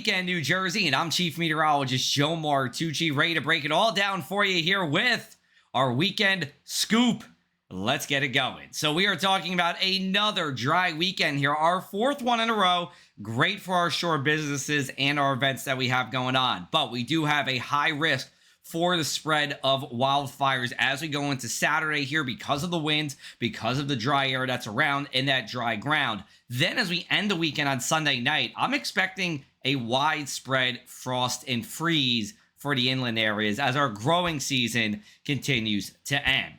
weekend, New Jersey, and I'm Chief Meteorologist Joe Martuccillc, ready to break it all down for you here with our weekend scoop. Let's get it going. So we are talking about another dry weekend here, our fourth one in a row. Great for our shore businesses and our events that we have going on. But we do have a high risk for the spread of wildfires as we go into Saturday here because of the winds, because of the dry air that's around and that dry ground. Then as we end the weekend on Sunday night, I'm expecting a widespread frost and freeze for the inland areas as our growing season continues to end.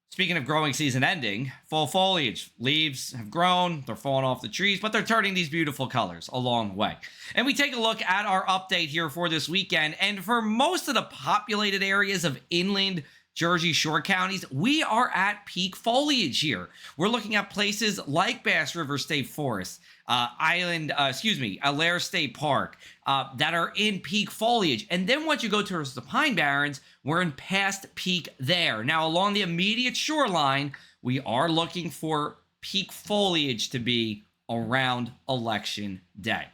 Speaking of growing season ending, fall foliage. Leaves have grown, they're falling off the trees, but they're turning these beautiful colors along the way. And we take a look at our update here for this weekend. And for most of the populated areas of inland Jersey Shore counties, we are at peak foliage here. We're looking at places like Bass River State Forest, Allaire State Park, that are in peak foliage. And then once you go towards the Pine Barrens, we're in past peak there. Now, along the immediate shoreline, we are looking for peak foliage to be around Election Day.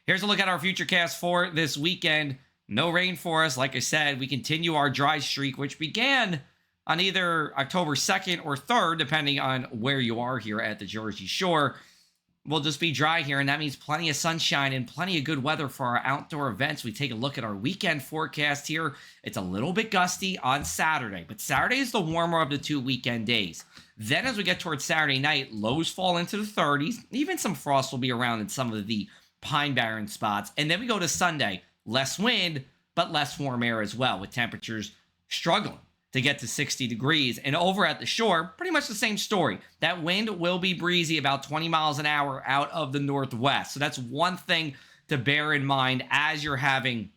Here's a look at our futurecast for this weekend. No rain for us. Like I said, we continue our dry streak, which began on either October 2nd or 3rd, depending on where you are here at the Jersey Shore. We'll just be dry here, and that means plenty of sunshine and plenty of good weather for our outdoor events. We take a look at our weekend forecast here. It's a little bit gusty on Saturday, but Saturday is the warmer of the two weekend days. Then as we get towards Saturday night, lows fall into the 30s. Even some frost will be around in some of the Pine Barren spots. And then we go to Sunday, less wind, but less warm air as well, with temperatures struggling to get to 60 degrees. And over at the shore, pretty much the same story. That wind will be breezy, about 20 miles an hour out of the northwest. So that's one thing to bear in mind as you're having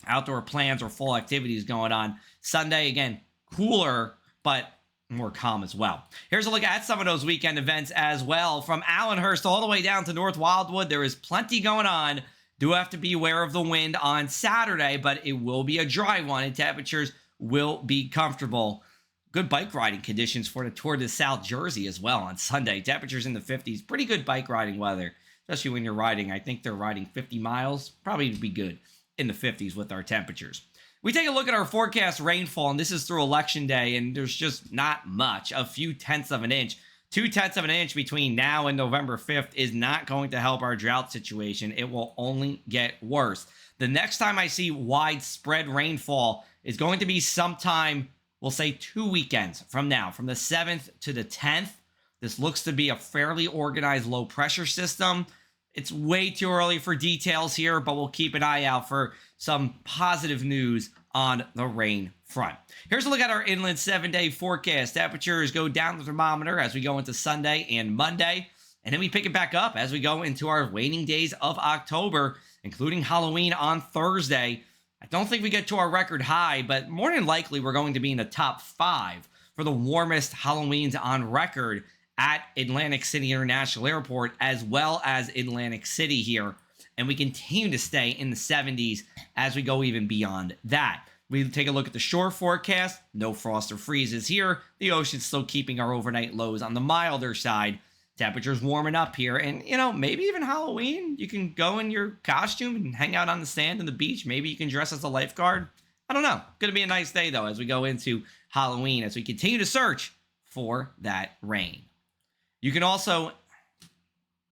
outdoor plans or fall activities going on. Sunday, again, cooler, but more calm as well. Here's a look at some of those weekend events as well. From Allenhurst all the way down to North Wildwood, there is plenty going on. Do have to be aware of the wind on Saturday, but it will be a dry one, and temperatures will be comfortable. Good bike riding conditions for the Tour de South Jersey as well on Sunday. Temperatures in the 50s. Pretty good bike riding weather, especially when you're riding. I think they're riding 50 miles. Probably be good in the 50s with our temperatures. We take a look at our forecast rainfall, and this is through Election Day, and there's just not much. A few tenths of an inch. 2/10 of an inch between now and November 5th is not going to help our drought situation. It will only get worse. The next time I see widespread rainfall is going to be sometime, we'll say 2 weekends from now, from the 7th to the 10th. This looks to be a fairly organized low pressure system. It's way too early for details here, but we'll keep an eye out for some positive news on the rain front. Here's a look at our inland 7-day forecast. Temperatures go down the thermometer as we go into Sunday and Monday, and then we pick it back up as we go into our waning days of October, including Halloween on Thursday. I don't think we get to our record high, but more than likely we're going to be in the top 5 for the warmest Halloweens on record at Atlantic City International Airport, as well as Atlantic City here. And we continue to stay in the 70s as we go even beyond that. We take a look at the shore forecast. No frost or freezes here. The ocean's still keeping our overnight lows on the milder side. Temperatures warming up here. And, maybe even Halloween, you can go in your costume and hang out on the sand and the beach. Maybe you can dress as a lifeguard. I don't know. Going to be a nice day, though, as we go into Halloween, as we continue to search for that rain. You can also